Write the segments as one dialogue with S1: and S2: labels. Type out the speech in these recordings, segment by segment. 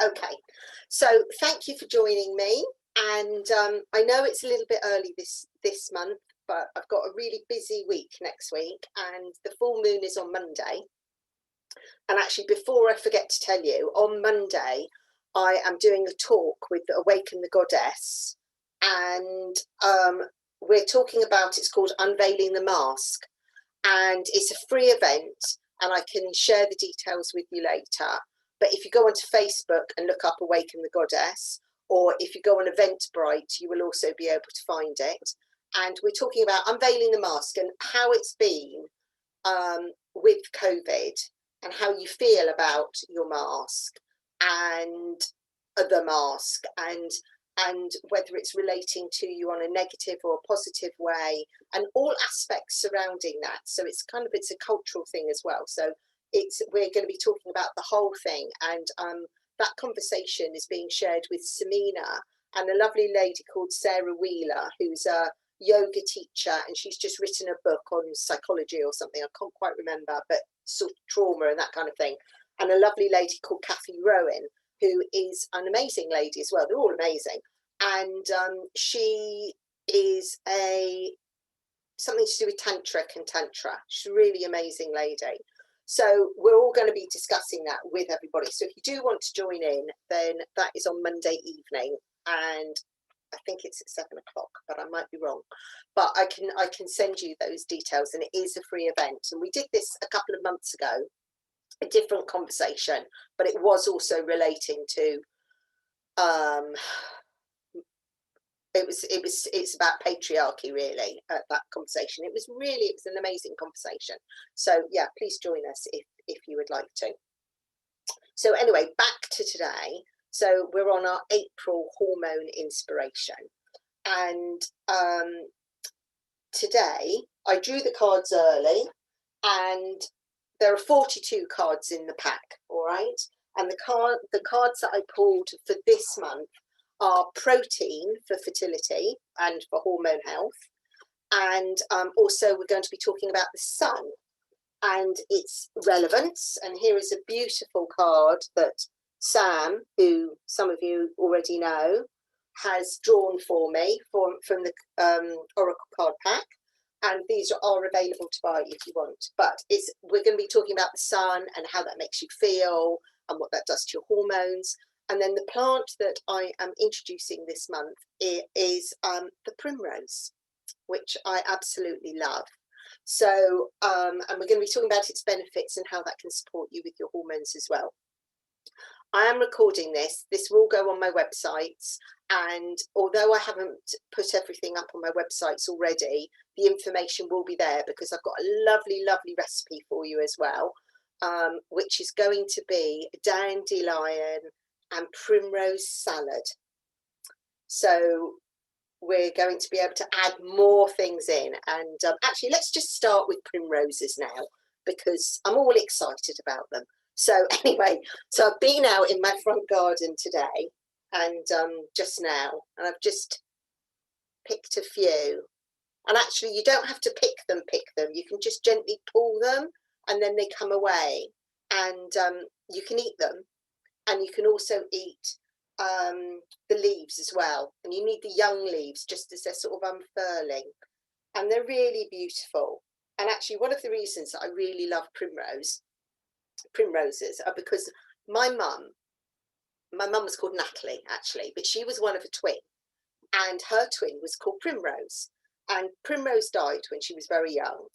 S1: Okay, so thank you for joining me. And I know it's a little bit early this month, but I've got a really busy week next week, and the full moon is on Monday. And actually, before I forget to tell you, on Monday, I am doing a talk with Awaken the Goddess, and we're talking about, it's called Unveiling the Mask, and it's a free event, and I can share the details with you later. But if you go onto Facebook and look up Awaken the Goddess, or if you go on Eventbrite, you will also be able to find it. And we're talking about unveiling the mask and how it's been with COVID, and how you feel about your mask and the mask, and whether it's relating to you on a negative or a positive way, and all aspects surrounding that. So it's a cultural thing as well. So we're going to be talking about the whole thing, and that conversation is being shared with Samina and a lovely lady called Sarah Wheeler, who's a yoga teacher, and she's just written a book on psychology or something. I can't quite remember, but sort of trauma and that kind of thing. And a lovely lady called Kathy Rowan, who is an amazing lady as well. They're all amazing. And she is something to do with tantric and tantra. She's a really amazing lady. So we're all going to be discussing that with everybody. So if you do want to join in, then that is on Monday evening, and I think it's at 7 o'clock, but I might be wrong. But I can send you those details, and it is a free event. And we did this a couple of months ago, a different conversation, but it was also relating to it's about patriarchy, really, that conversation. It was an amazing conversation. So yeah, please join us if you would like to. So anyway, back to today. So we're on our April hormone inspiration, and today I drew the cards early, and there are 42 cards in the pack, all right? And the cards that I pulled for this month are protein for fertility and for hormone health. And also we're going to be talking about the sun and its relevance. And here is a beautiful card that Sam, who some of you already know, has drawn for me from the Oracle card pack. And these are available to buy if you want. But we're going to be talking about the sun and how that makes you feel and what that does to your hormones. And then the plant that I am introducing this month is the primrose, which I absolutely love. So, and we're going to be talking about its benefits and how that can support you with your hormones as well. I am recording this. This will go on my websites, and although I haven't put everything up on my websites already, the information will be there, because I've got a lovely, lovely recipe for you as well, which is going to be dandelion and primrose salad. So we're going to be able to add more things in, and actually let's just start with primroses now, because I'm all excited about them. So anyway, so I've been out in my front garden today, and just now, and I've just picked a few. And actually you don't have to pick them, you can just gently pull them, and then they come away, and you can eat them. And you can also eat the leaves as well. And you need the young leaves just as they're sort of unfurling. And they're really beautiful. And actually, one of the reasons that I really love primroses are because my mum was called Natalie, actually, but she was one of a twin. And her twin was called Primrose. And Primrose died when she was very young.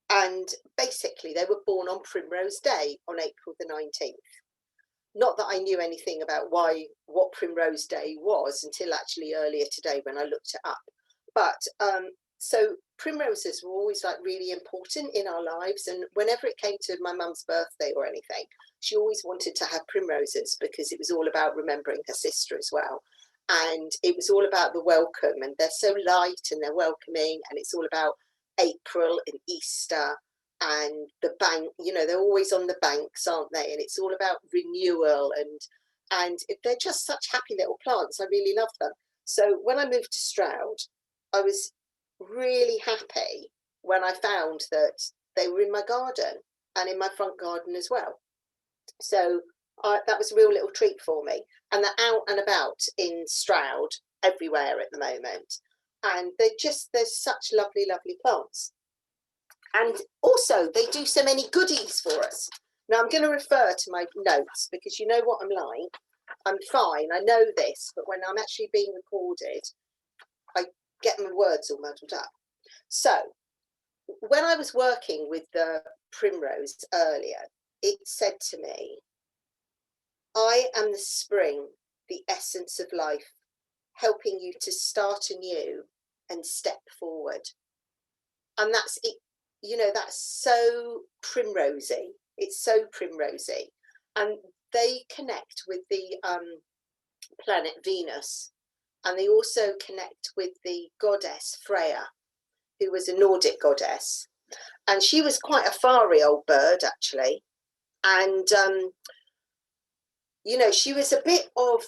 S1: And basically they were born on Primrose Day on April the 19th. Not that I knew anything about what Primrose Day was until actually earlier today when I looked it up. But so primroses were always like really important in our lives, and whenever it came to my mum's birthday or anything, she always wanted to have primroses, because it was all about remembering her sister as well. And it was all about the welcome, and they're so light and they're welcoming, and it's all about April and Easter and the bank, they're always on the banks, aren't they? And it's all about renewal, and they're just such happy little plants. I really love them. So when I moved to Stroud, I was really happy when I found that they were in my garden and in my front garden as well. So that was a real little treat for me. And they're out and about in Stroud everywhere at the moment. And there's such lovely, lovely plants. And also they do so many goodies for us. Now I'm going to refer to my notes because you know what I'm like. I'm fine, I know this, but when I'm actually being recorded, I get my words all muddled up. So when I was working with the primrose earlier, it said to me, I am the spring, the essence of life, helping you to start anew and step forward. And that's it, you know, that's so primrosy. It's so primrosy. And they connect with the planet Venus, and they also connect with the goddess Freya, who was a Nordic goddess. And she was quite a fiery old bird, actually. And you know, she was a bit of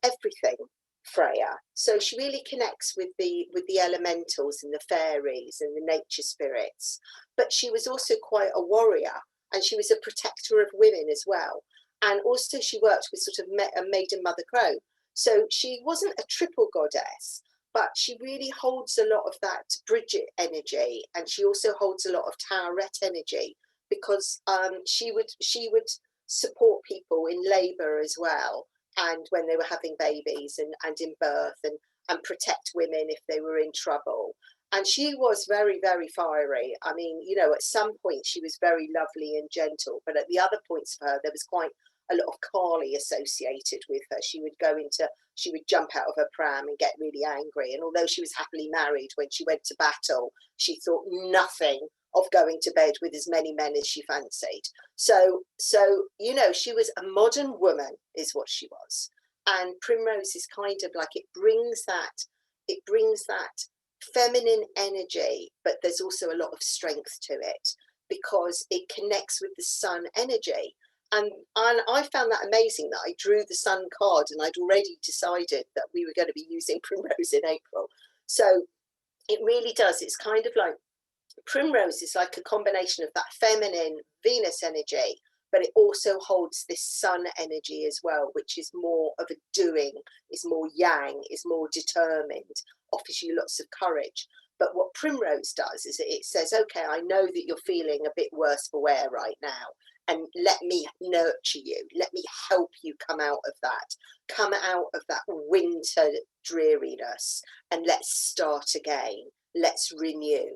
S1: everything, Freya. So she really connects with the elementals and the fairies and the nature spirits. But she was also quite a warrior, and she was a protector of women as well. And also she worked with sort of a maiden mother crow. So she wasn't a triple goddess, but she really holds a lot of that Bridget energy, and she also holds a lot of Tauret energy, because she would support people in labour as well, and when they were having babies and in birth, and protect women if they were in trouble. And she was very, very fiery. I mean, you know, at some points she was very lovely and gentle, but at the other points of her, there was quite a lot of Kali associated with her. She would jump out of her pram and get really angry. And although she was happily married, when she went to battle, she thought nothing of going to bed with as many men as she fancied. So you know, she was a modern woman, is what she was. And primrose is kind of like, it brings that feminine energy, but there's also a lot of strength to it because it connects with the sun energy. And I found that amazing that I drew the sun card, and I'd already decided that we were going to be using primrose in April. So it really does. It's kind of like, primrose is like a combination of that feminine Venus energy, but it also holds this sun energy as well, which is more of a doing, is more yang, is more determined, offers you lots of courage. But what primrose does is it says, okay, I know that you're feeling a bit worse for wear right now, and let me nurture you, let me help you come out of that winter dreariness, and let's start again, let's renew.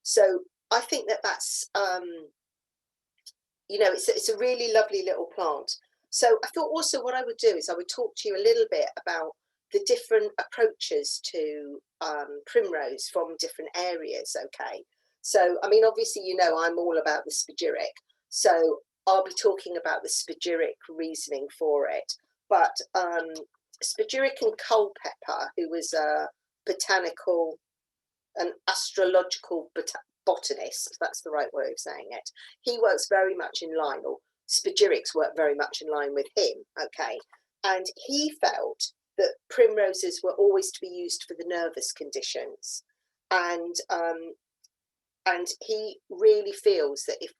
S1: So I think that's you know, it's a really lovely little plant. So I thought also what I would do is I would talk to you a little bit about the different approaches to primrose from different areas. Okay, so I mean, obviously, you know, I'm all about the Spagyric, so I'll be talking about the Spagyric reasoning for it. But Spagyric and Culpeper, who was a botanical, an astrological botanist, that's the right way of saying it, he works very much in line, or Spagyrics work very much in line with him. Okay, and he felt that primroses were always to be used for the nervous conditions, and he really feels that if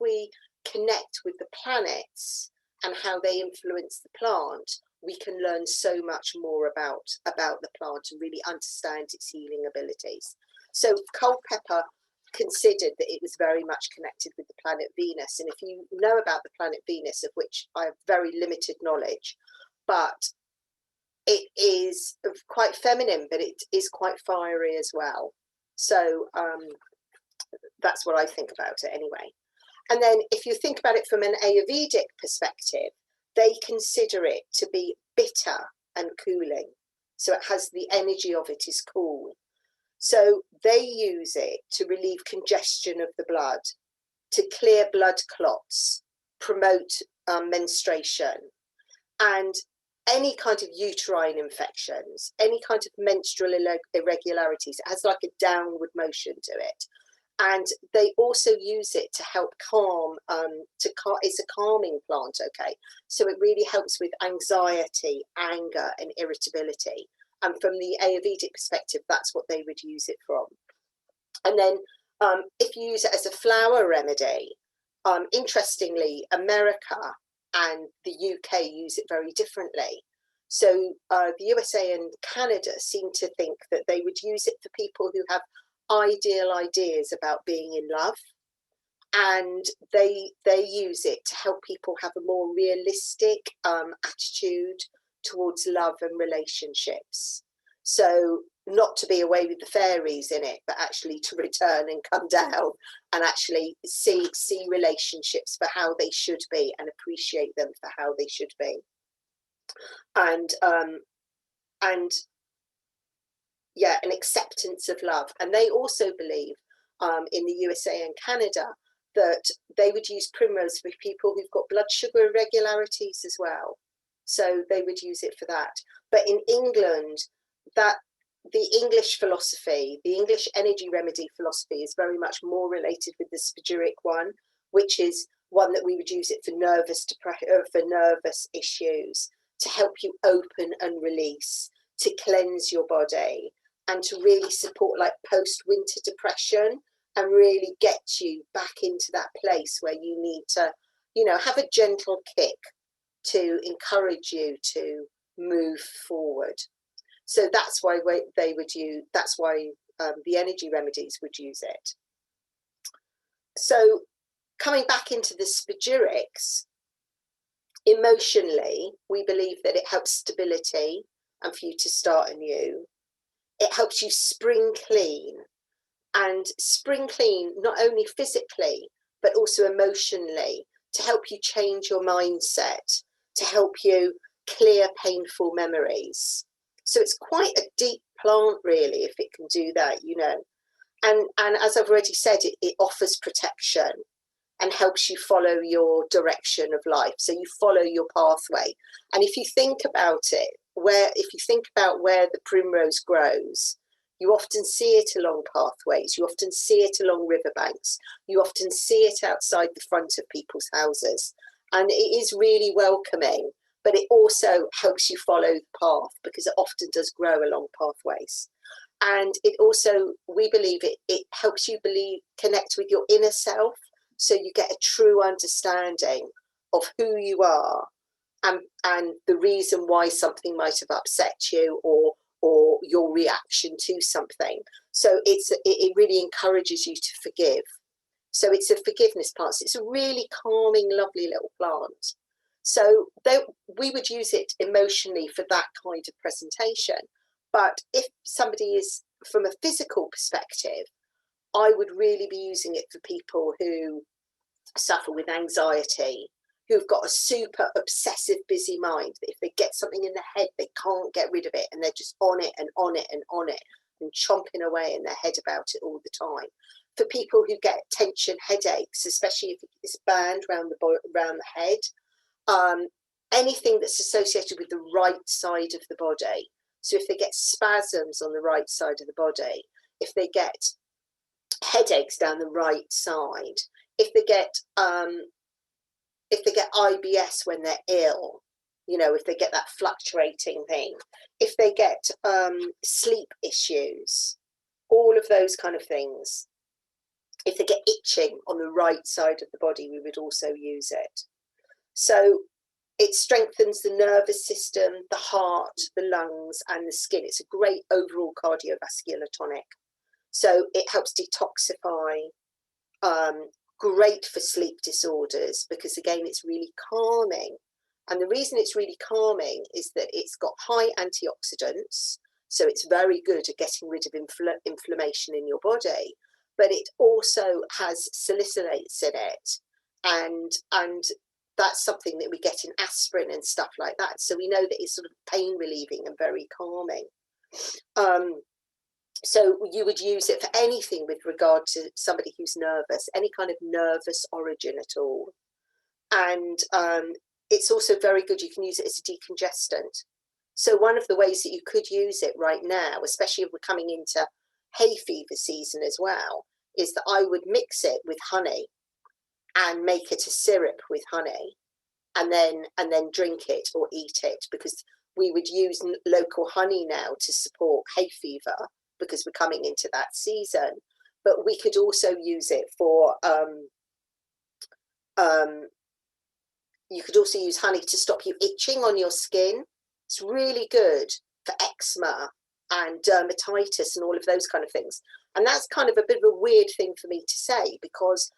S1: we connect with the planets and how they influence the plant, we can learn so much more about the plant and really understand its healing abilities. So Culpeper considered that it was very much connected with the planet Venus. And if you know about the planet Venus, of which I have very limited knowledge, but it is quite feminine, but it is quite fiery as well. So that's what I think about it anyway. And then if you think about it from an Ayurvedic perspective, they consider it to be bitter and cooling. So it has the energy of it is cool. So they use it to relieve congestion of the blood, to clear blood clots, promote menstruation, and any kind of uterine infections, any kind of menstrual irregularities. It has like a downward motion to it. And they also use it to help calm, it's a calming plant, okay? So it really helps with anxiety, anger, and irritability. And from the Ayurvedic perspective, that's what they would use it from. And then if you use it as a flower remedy, Interestingly, America and the UK use it very differently. So the USA and Canada seem to think that they would use it for people who have ideal ideas about being in love, and they use it to help people have a more realistic attitude towards love and relationships. So not to be away with the fairies in it, but actually to return and come down and actually see relationships for how they should be and appreciate them for how they should be. And yeah, an acceptance of love. And they also believe in the USA and Canada that they would use primrose for people who've got blood sugar irregularities as well. So they would use it for that. But in England, that the English philosophy, the English energy remedy philosophy, is very much more related with the Spagyric one, which is one that we would use it for nervous issues, to help you open and release, to cleanse your body, and to really support like post-winter depression, and really get you back into that place where you need to, you know, have a gentle kick to encourage you to move forward. So that's why they would use, that's why the energy remedies would use it. So coming back into the Spagyrics, emotionally, we believe that it helps stability and for you to start anew. It helps you spring clean, and spring clean not only physically, but also emotionally, to help you change your mindset, to help you clear painful memories. So it's quite a deep plant, really, if it can do that, you know. And as I've already said, it offers protection and helps you follow your direction of life. So you follow your pathway. And if you think about it, if you think about where the primrose grows, you often see it along pathways, you often see it along riverbanks, you often see it outside the front of people's houses. And it is really welcoming, but it also helps you follow the path, because it often does grow along pathways. And it also, we believe it helps you connect with your inner self, so you get a true understanding of who you are and the reason why something might have upset you, or your reaction to something. So it really encourages you to forgive. So it's a forgiveness plant. So it's a really calming, lovely little plant. So we would use it emotionally for that kind of presentation. But if somebody is from a physical perspective, I would really be using it for people who suffer with anxiety, who've got a super obsessive, busy mind, that if they get something in their head, they can't get rid of it, and they're just on it and on it and on it and chomping away in their head about it all the time. For people who get tension headaches, especially if it's band around the head, anything that's associated with the right side of the body. So if they get spasms on the right side of the body, if they get headaches down the right side, if they get IBS when they're ill, you know, if they get that fluctuating thing, if they get sleep issues, all of those kind of things, if they get itching on the right side of the body, we would also use it. So it strengthens the nervous system, the heart, the lungs, and the skin. It's a great overall cardiovascular tonic. So it helps detoxify, great for sleep disorders, because again, it's really calming. And the reason it's really calming is that it's got high antioxidants. So it's very good at getting rid of inflammation in your body, but it also has salicylates in it. And that's something that we get in aspirin and stuff like that. So we know that it's sort of pain relieving and very calming. So you would use it for anything with regard to somebody who's nervous, any kind of nervous origin at all. And it's also very good. You can use it as a decongestant. So one of the ways that you could use it right now, especially if we're coming into hay fever season as well, is that I would mix it with honey and make it a syrup with honey, and then drink it or eat it, because we would use local honey now to support hay fever, because we're coming into that season. But we could also use it for You could also use honey to stop you itching on your skin. It's really good for eczema and dermatitis and all of those kind of things. And that's kind of a bit of a weird thing for me to say, because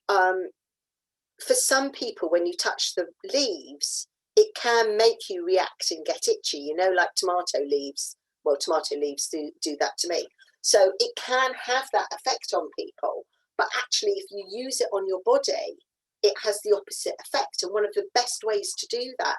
S1: for some people, when you touch the leaves, it can make you react and get itchy, you know, like tomato leaves. Well, tomato leaves do that to me. So it can have that effect on people. But actually, if you use it on your body, it has the opposite effect. And one of the best ways to do that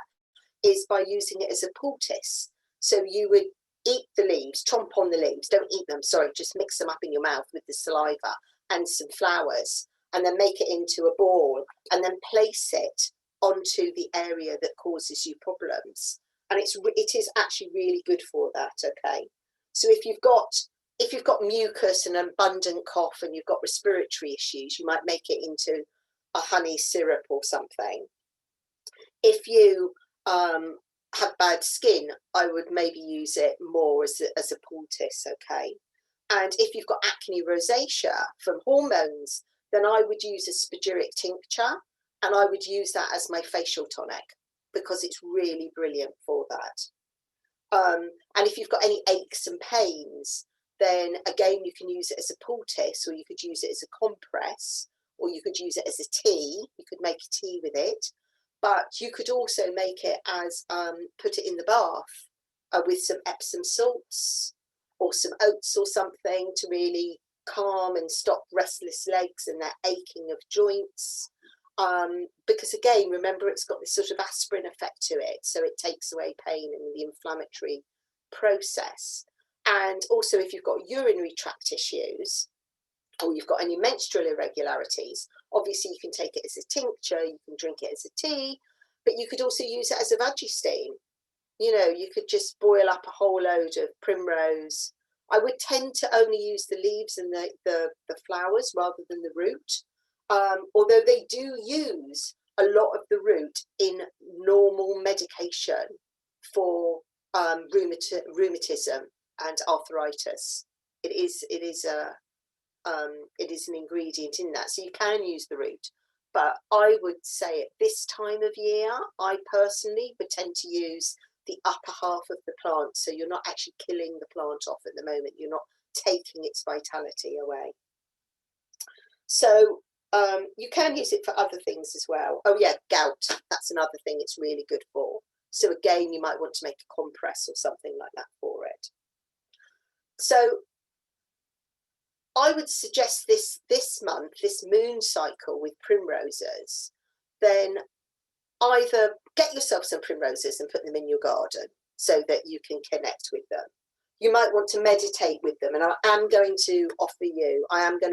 S1: is by using it as a poultice. So you would eat the leaves, chomp on the leaves, don't eat them, sorry, just mix them up in your mouth with the saliva and some flowers, and then make it into a ball, and then place it onto the area that causes you problems. And it is actually really good for that, okay? So if you've got mucus and abundant cough and you've got respiratory issues, you might make it into a honey syrup or something. If you have bad skin, I would maybe use it more as a poultice, okay? And if you've got acne rosacea from hormones, then I would use a spagyric tincture, and I would use that as my facial tonic because it's really brilliant for that. And if you've got any aches and pains, then again, you can use it as a poultice, or you could use it as a compress, or you could use it as a tea. You could make a tea with it, but you could also make it as, put it in the bath with some Epsom salts or some oats or something to really calm and stop restless legs and that aching of joints. Because again, remember, it's got this sort of aspirin effect to it, so it takes away pain and the inflammatory process. And also, if you've got urinary tract issues or you've got any menstrual irregularities, obviously you can take it as a tincture, you can drink it as a tea, but you could also use it as a veggie steam. You know, you could just boil up a whole load of primrose. I would tend to only use the leaves and the flowers rather than the root, although they do use a lot of the root in normal medication for rheumatism and arthritis. It is an ingredient in that, so you can use the root. But I would say at this time of year, I personally would tend to use the upper half of the plant, so you're not actually killing the plant off at the moment, you're not taking its vitality away. So you can use it for other things as well. Oh yeah, gout, that's another thing it's really good for. So again, you might want to make a compress or something like that for it. So I would suggest this month, this moon cycle with primroses, then either get yourself some primroses and put them in your garden so that you can connect with them. You might want to meditate with them, and I am going to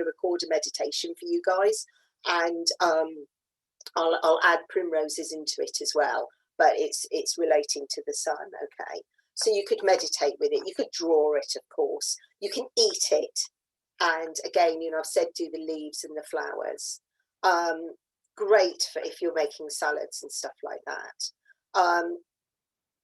S1: record a meditation for you guys, and I'll add primroses into it as well, but it's relating to the sun, okay? So you could meditate with it, you could draw it, of course, you can eat it, and again, you know, I've said do the leaves and the flowers. Great for if you're making salads and stuff like that.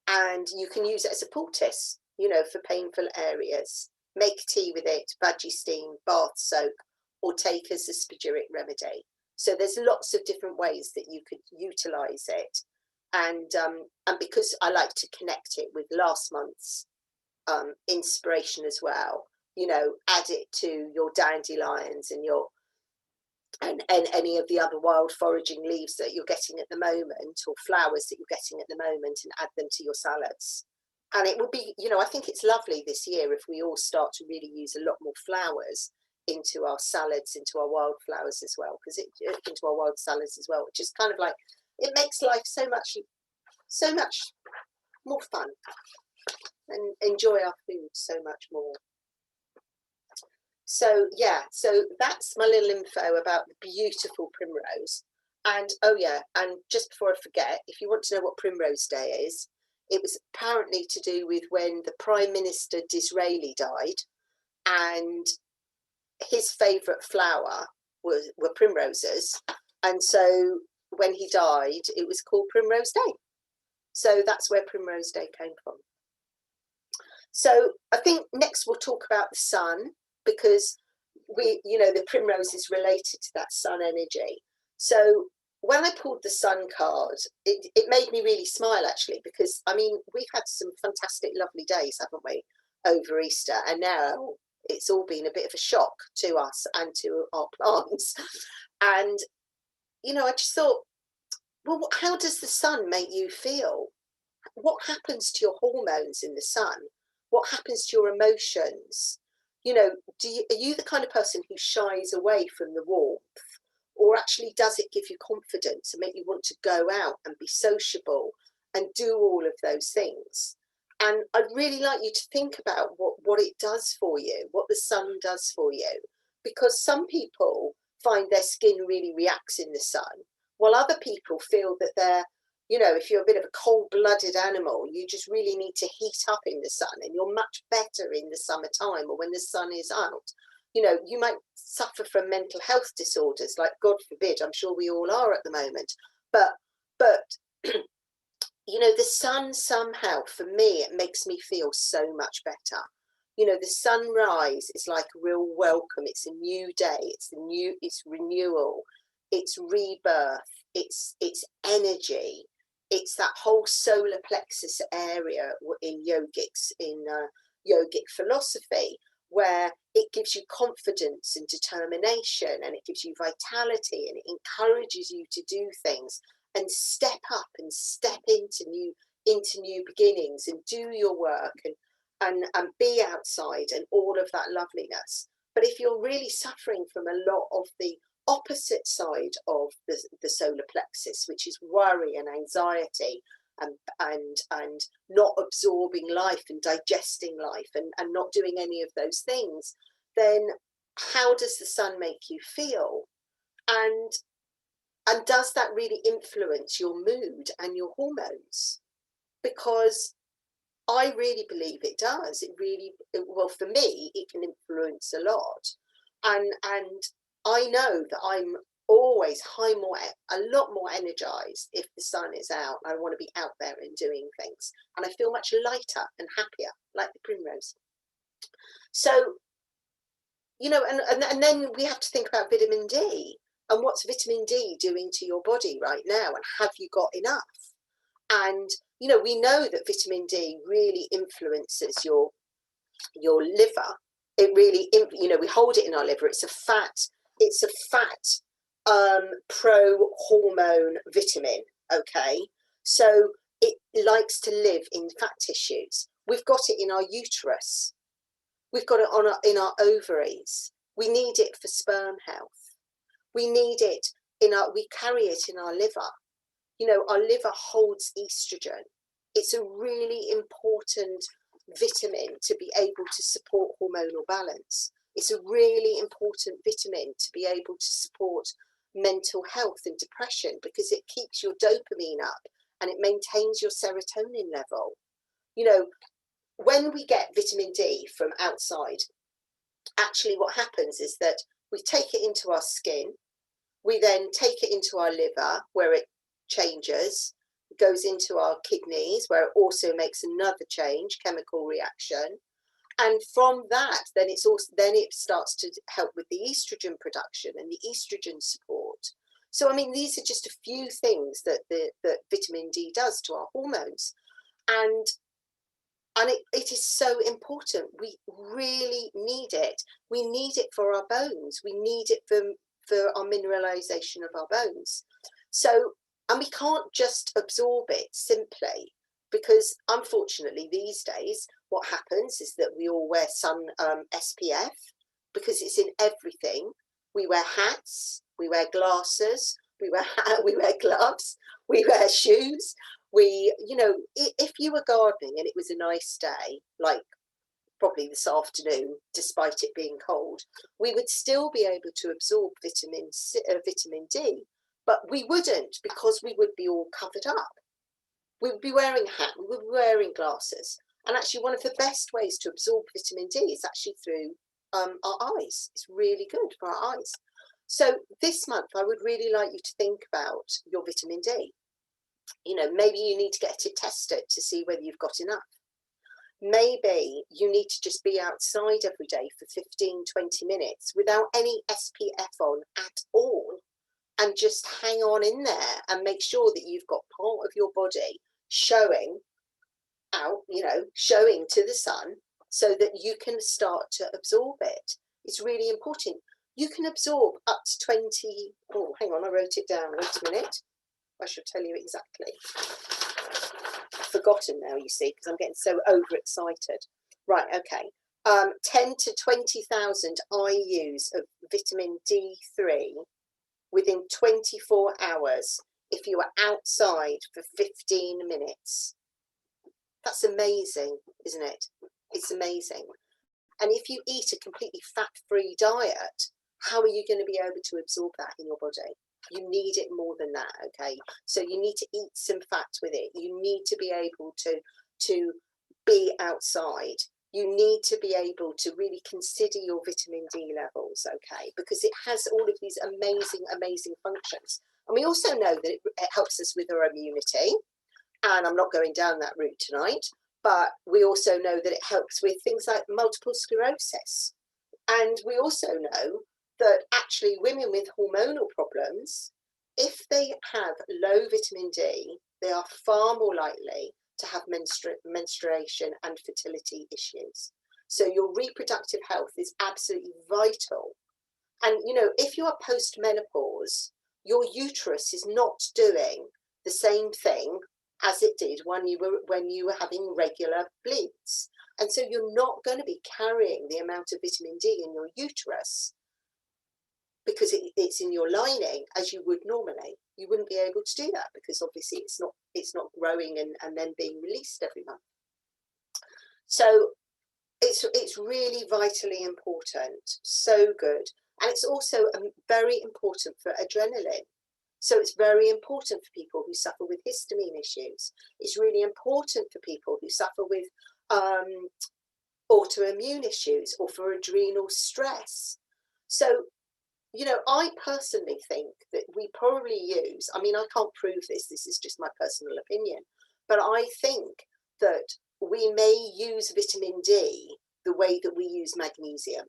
S1: And you can use it as a poultice, you know, for painful areas. Make tea with it, veggie steam, bath soak, or take as a spagyric remedy. So there's lots of different ways that you could utilize it. And because I like to connect it with last month's inspiration as well, you know, add it to your dandelions and your and any of the other wild foraging leaves that you're getting at the moment, or flowers that you're getting at the moment, and add them to your salads. And it would be, you know, I think it's lovely this year if we all start to really use a lot more flowers into our salads, into our wildflowers as well, because into our wild salads as well, which is kind of like, it makes life so much more fun, and enjoy our food so much more. So yeah, so that's my little info about the beautiful primrose. And oh yeah, and just before I forget, if you want to know what Primrose Day is, it was apparently to do with when the Prime Minister Disraeli died, and his favourite flower were primroses, and so when he died, it was called Primrose Day. So that's where Primrose Day came from. So I think next we'll talk about the sun, because the primrose is related to that sun energy. So when I pulled the sun card, it made me really smile, actually, because I mean, we've had some fantastic, lovely days, haven't we, over Easter, and now it's all been a bit of a shock to us and to our plants. And you know, I just thought, well, how does the sun make you feel? What happens to your hormones in the sun? What happens to your emotions? You know, are you the kind of person who shies away from the warmth, or actually does it give you confidence and make you want to go out and be sociable and do all of those things? And I'd really like you to think about what it does for you, what the sun does for you, because some people find their skin really reacts in the sun, while other people feel that they're, you know, if you're a bit of a cold-blooded animal, you just really need to heat up in the sun, and you're much better in the summertime or when the sun is out. You know, you might suffer from mental health disorders, like, God forbid, I'm sure we all are at the moment. But you know, the sun somehow, for me, it makes me feel so much better. You know, the sunrise is like a real welcome. It's a new day. It's renewal. It's rebirth. It's energy. It's that whole solar plexus area in yogic philosophy, where it gives you confidence and determination, and it gives you vitality, and it encourages you to do things and step up and step into new beginnings and do your work and be outside and all of that loveliness. But if you're really suffering from a lot of the opposite side of the solar plexus, which is worry and anxiety and not absorbing life and digesting life and not doing any of those things, then how does the sun make you feel? And does that really influence your mood and your hormones? Because I really believe it does. Well, for me, it can influence a lot. And I know that I'm always a lot more energized if the sun is out. I want to be out there and doing things. And I feel much lighter and happier, like the primrose. So, you know, and then we have to think about vitamin D. And what's vitamin D doing to your body right now? And have you got enough? And, you know, we know that vitamin D really influences your liver. It really, you know, we hold it in our liver. It's a fat pro-hormone vitamin, okay? So it likes to live in fat tissues. We've got it in our uterus. We've got it in our ovaries. We need it for sperm health. We need it we carry it in our liver. You know, our liver holds estrogen. It's a really important vitamin to be able to support hormonal balance. It's a really important vitamin to be able to support mental health and depression, because it keeps your dopamine up and it maintains your serotonin level. You know, when we get vitamin D from outside, actually what happens is that we take it into our skin. We then take it into our liver, where it changes, goes into our kidneys, where it also makes another change, chemical reaction. And from that, then it starts to help with the estrogen production and the estrogen support. So, I mean, these are just a few things that that vitamin D does to our hormones. And it is so important. We really need it. We need it for our bones. We need it for our mineralization of our bones. So, and we can't just absorb it simply, because unfortunately these days what happens is that we all wear sun SPF, because it's in everything. We wear hats, we wear glasses, we wear gloves, we wear shoes. You know, if you were gardening and it was a nice day, like probably this afternoon, despite it being cold, we would still be able to absorb vitamin D, but we wouldn't, because we would be all covered up. We would be wearing a hat, we would be wearing glasses. And actually one of the best ways to absorb vitamin D is actually through our eyes. It's really good for our eyes. So this month, I would really like you to think about your vitamin D. You know, maybe you need to get it tested to see whether you've got enough. Maybe you need to just be outside every day for 15, 20 minutes without any SPF on at all, and just hang on in there and make sure that you've got part of your body showing out, you know, showing to the sun, so that you can start to absorb it. It's really important. You can absorb up to 20, oh, hang on, I wrote it down, wait a minute. I should tell you exactly. I've forgotten now, you see, because I'm getting so overexcited. Right, okay. 10 to 20,000 IUs of vitamin D3 within 24 hours if you are outside for 15 minutes. That's amazing, isn't it? It's amazing. And if you eat a completely fat-free diet, how are you going to be able to absorb that in your body? You need it more than that, okay? So you need to eat some fat with it. You need to be able to be outside. You need to be able to really consider your vitamin D levels, okay? Because it has all of these amazing, amazing functions. And we also know that it helps us with our immunity. And I'm not going down that route tonight, but we also know that it helps with things like multiple sclerosis. And we also know that actually women with hormonal problems, if they have low vitamin D, they are far more likely to have menstruation and fertility issues. So your reproductive health is absolutely vital. And, you know, if you are post-menopause, your uterus is not doing the same thing as it did when you were having regular bleeds. And so you're not going to be carrying the amount of vitamin D in your uterus, because it's in your lining, as you would normally. You wouldn't be able to do that because obviously it's not growing and then being released every month. So it's really vitally important, so good. And it's also very important for adrenaline. So it's very important for people who suffer with histamine issues. It's really important for people who suffer with autoimmune issues or for adrenal stress. So, you know, I personally think that we probably use, I mean, I can't prove this is just my personal opinion, but I think that we may use vitamin D the way that we use magnesium.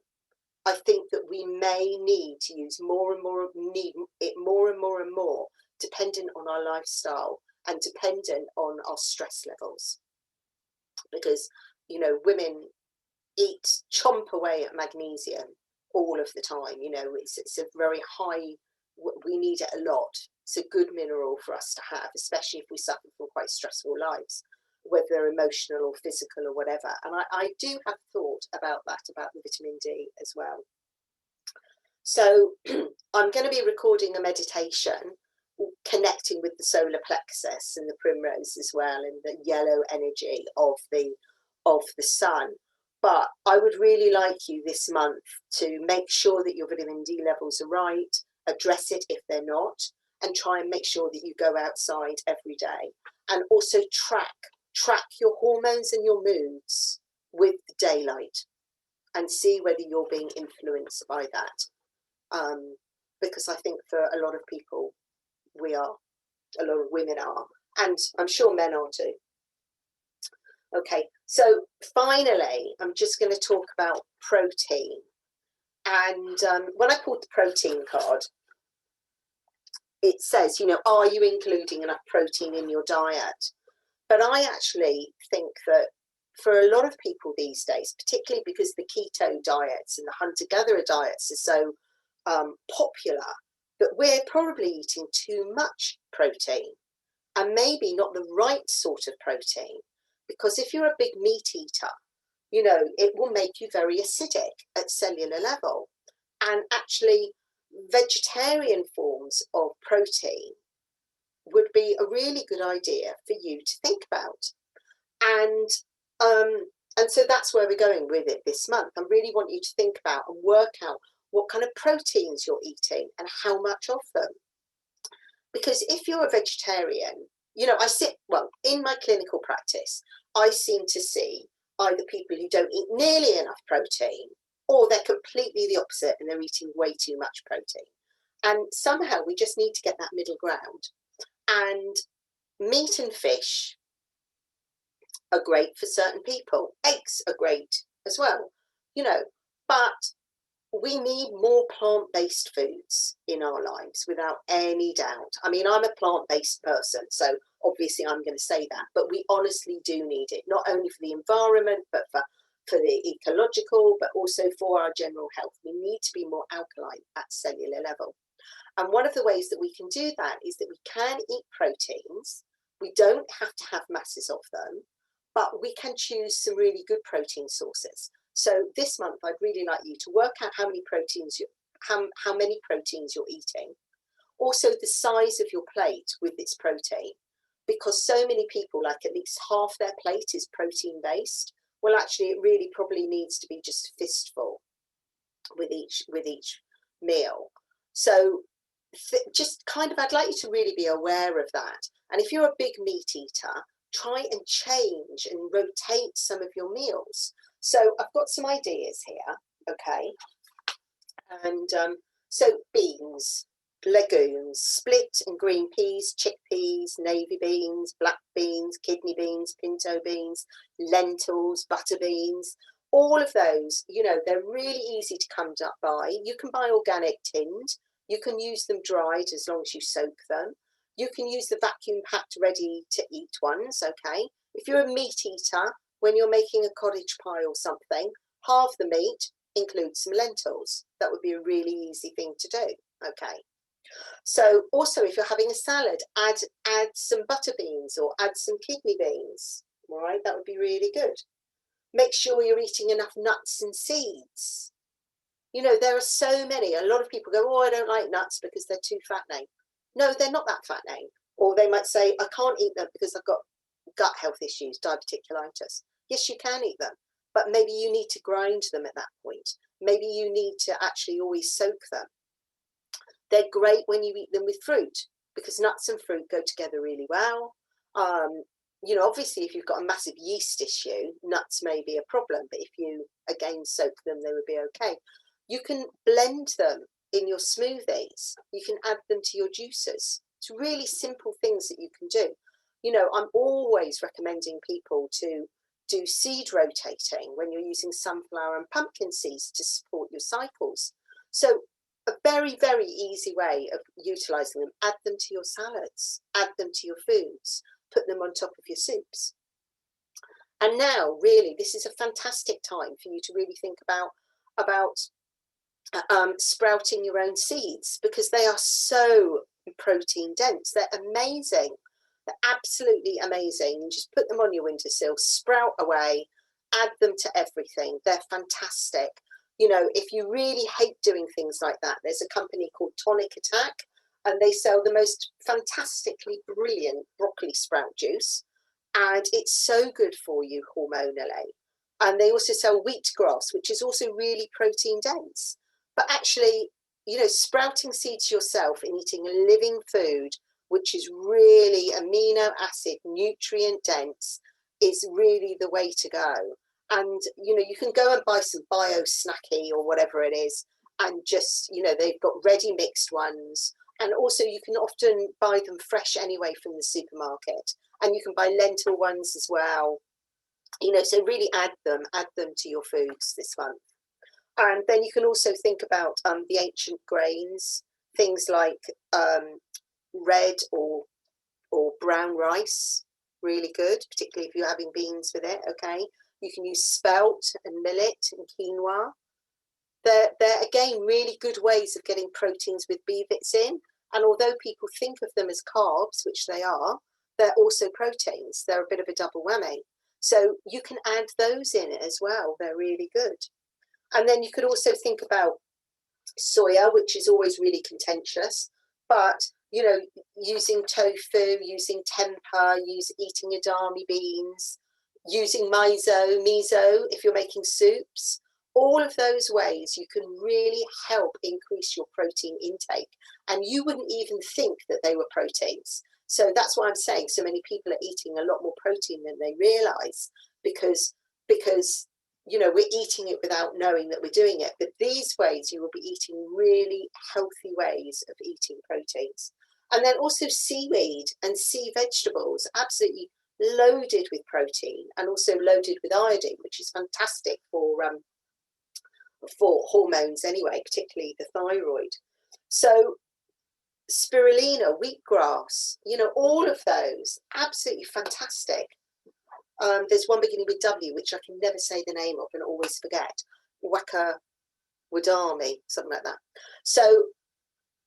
S1: I think that we may need to use more and more, need it more and more and more, dependent on our lifestyle and dependent on our stress levels. Because, you know, women chomp away at magnesium all of the time. You know, it's a very high, we need it a lot. It's a good mineral for us to have, especially if we suffer from quite stressful lives, whether they're emotional or physical or whatever. And I do have thought about that, about the vitamin D as well. So I'm going to be recording a meditation connecting with the solar plexus and the primrose as well, and the yellow energy of the sun. But I would really like you this month to make sure that your vitamin D levels are right, address it if they're not, and try and make sure that you go outside every day. And also track your hormones and your moods with the daylight and see whether you're being influenced by that. Because I think for a lot of people, we are, a lot of women are, and I'm sure men are too. Okay, so finally, I'm just going to talk about protein. And when I pulled the protein card, it says, you know, are you including enough protein in your diet? But I actually think that for a lot of people these days, particularly because the keto diets and the hunter-gatherer diets are so popular, that we're probably eating too much protein and maybe not the right sort of protein. Because if you're a big meat eater, you know, it will make you very acidic at cellular level. And actually, vegetarian forms of protein would be a really good idea for you to think about. And so that's where we're going with it this month. I really want you to think about and work out what kind of proteins you're eating and how much of them. Because if you're a vegetarian, you know, well, in my clinical practice, I seem to see either people who don't eat nearly enough protein, or they're completely the opposite and they're eating way too much protein. And somehow we just need to get that middle ground. And meat and fish are great for certain people. Eggs are great as well, you know, but we need more plant-based foods in our lives, without any doubt. I mean, I'm a plant-based person, so obviously I'm going to say that, but we honestly do need it, not only for the environment, but for the ecological, but also for our general health. We need to be more alkaline at cellular level. And one of the ways that we can do that is that we can eat proteins. We don't have to have masses of them, but we can choose some really good protein sources. So this month, I'd really like you to work out how many proteins you're eating. Also, the size of your plate with its protein, because so many people, like at least half their plate is protein based. Well, actually, it really probably needs to be just a fistful with each meal. So just kind of, I'd like you to really be aware of that. And if you're a big meat eater, try and change and rotate some of your meals. So I've got some ideas here, okay? And so beans, legumes, split and green peas, chickpeas, navy beans, black beans, kidney beans, pinto beans, lentils, butter beans, all of those, you know, they're really easy to come by. You can buy organic tinned. You can use them dried as long as you soak them. You can use the vacuum packed ready to eat ones, okay? If you're a meat eater, when you're making a cottage pie or something, halve the meat, include some lentils. That would be a really easy thing to do, okay? So also, if you're having a salad, add some butter beans or add some kidney beans, all right? That would be really good. Make sure you're eating enough nuts and seeds. You know, there are so many. A lot of people go, oh, I don't like nuts because they're too fattening. No, they're not that fattening. Or they might say, I can't eat them because I've got gut health issues, diverticulitis. Yes, you can eat them, but maybe you need to grind them at that point. Maybe you need to actually always soak them. They're great when you eat them with fruit, because nuts and fruit go together really well. You know, obviously, if you've got a massive yeast issue, nuts may be a problem, but if you, again, soak them, they would be okay. You can blend them in your smoothies. You can add them to your juices. It's really simple things that you can do. You know, I'm always recommending people to do seed rotating when you're using sunflower and pumpkin seeds to support your cycles. So a very, very easy way of utilising them, add them to your salads, add them to your foods, put them on top of your soups. And now, really, this is a fantastic time for you to really think about sprouting your own seeds, because they are so protein dense. They're amazing. They're absolutely amazing. You just put them on your windowsill, sprout away, add them to everything. They're fantastic. You know, if you really hate doing things like that, there's a company called Tonic Attack, and they sell the most fantastically brilliant broccoli sprout juice, and it's so good for you hormonally. And they also sell wheatgrass, which is also really protein dense. But actually, you know, sprouting seeds yourself and eating a living food, which is really amino acid, nutrient dense, is really the way to go. And, you know, you can go and buy some bio snacky or whatever it is, and just, you know, they've got ready mixed ones. And also you can often buy them fresh anyway from the supermarket. And you can buy lentil ones as well. You know, so really add them to your foods this month. And then you can also think about the ancient grains, things like red or brown rice, really good, particularly if you're having beans with it, okay? You can use spelt and millet and quinoa. They're again, really good ways of getting proteins with B vitamins in. And although people think of them as carbs, which they are, they're also proteins. They're a bit of a double whammy. So you can add those in as well. They're really good. And then you could also think about soya, which is always really contentious, but, you know, using tofu, using tempeh, eating edamame beans, using miso if you're making soups. All of those ways you can really help increase your protein intake, and you wouldn't even think that they were proteins. So that's why I'm saying so many people are eating a lot more protein than they realize, because you know, we're eating it without knowing that we're doing it. But these ways you will be eating really healthy ways of eating proteins. And then also seaweed and sea vegetables, absolutely loaded with protein and also loaded with iodine, which is fantastic for for hormones anyway, particularly the thyroid. So spirulina, wheatgrass, you know, all of those, absolutely fantastic. There's one beginning with W, which I can never say the name of and always forget. Waka Wadami, something like that. So,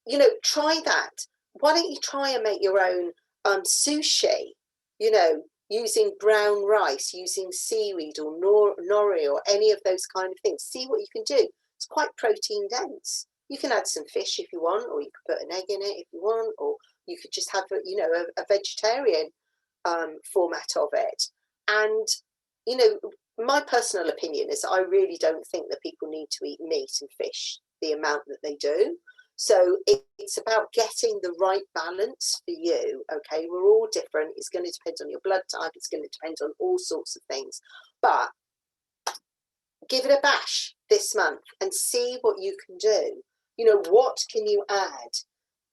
S1: you know, try that. Why don't you try and make your own sushi, you know, using brown rice, using seaweed or nori or any of those kind of things. See what you can do. It's quite protein dense. You can add some fish if you want, or you could put an egg in it if you want, or you could just have, you know, a vegetarian format of it. And, you know, my personal opinion is I really don't think that people need to eat meat and fish the amount that they do. So it's about getting the right balance for you. Okay, we're all different. It's going to depend on your blood type. It's going to depend on all sorts of things. But give it a bash this month and see what you can do. You know, what can you add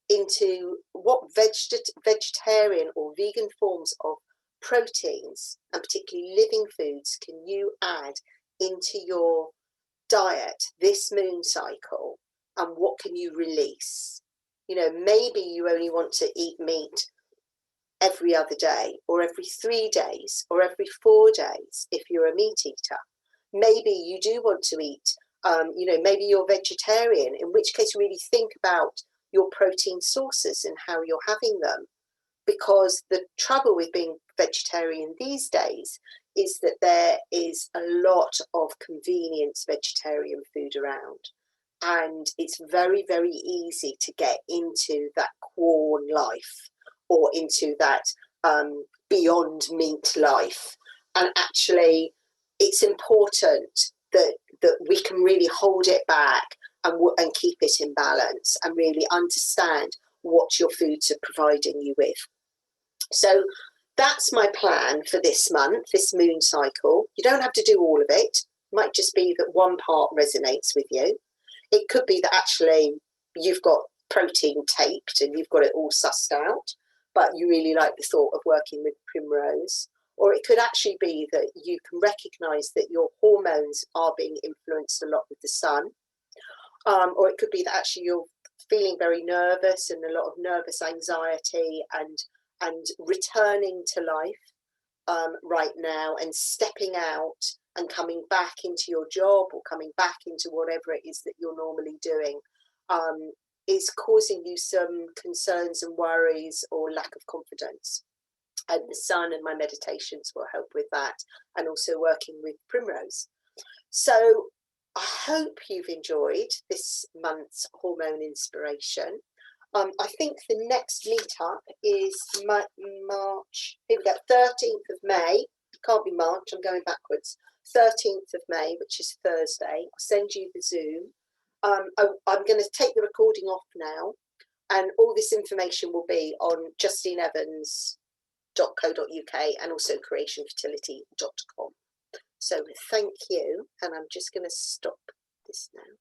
S1: into what vegetarian or vegan forms of proteins, and particularly living foods, can you add into your diet this moon cycle, and what can you release? You know, maybe you only want to eat meat every other day, or every 3 days, or every 4 days if you're a meat eater. Maybe you do want to eat, you know, maybe you're vegetarian, in which case really think about your protein sources and how you're having them. Because the trouble with being vegetarian these days is that there is a lot of convenience vegetarian food around. And it's very, very easy to get into that Quorn life or into that beyond meat life. And actually, it's important that we can really hold it back and keep it in balance and really understand what your foods are providing you with. So that's my plan for this month, this moon cycle. You don't have to do all of it. It might just be that one part resonates with you. It could be that actually you've got protein taped and you've got it all sussed out, but you really like the thought of working with primrose. Or it could actually be that you can recognise that your hormones are being influenced a lot with the sun. Or it could be that actually you're feeling very nervous and a lot of nervous anxiety and returning to life right now and stepping out and coming back into your job or coming back into whatever it is that you're normally doing is causing you some concerns and worries or lack of confidence. And the sun and my meditations will help with that, and also working with primrose. So I hope you've enjoyed this month's hormone inspiration. I think the next meetup is March, here we go, 13th of May. Can't be March, I'm going backwards. 13th of May, which is Thursday. I'll send you the Zoom. I'm going to take the recording off now, and all this information will be on justineevans.co.uk and also creationfertility.com. So thank you, and I'm just going to stop this now.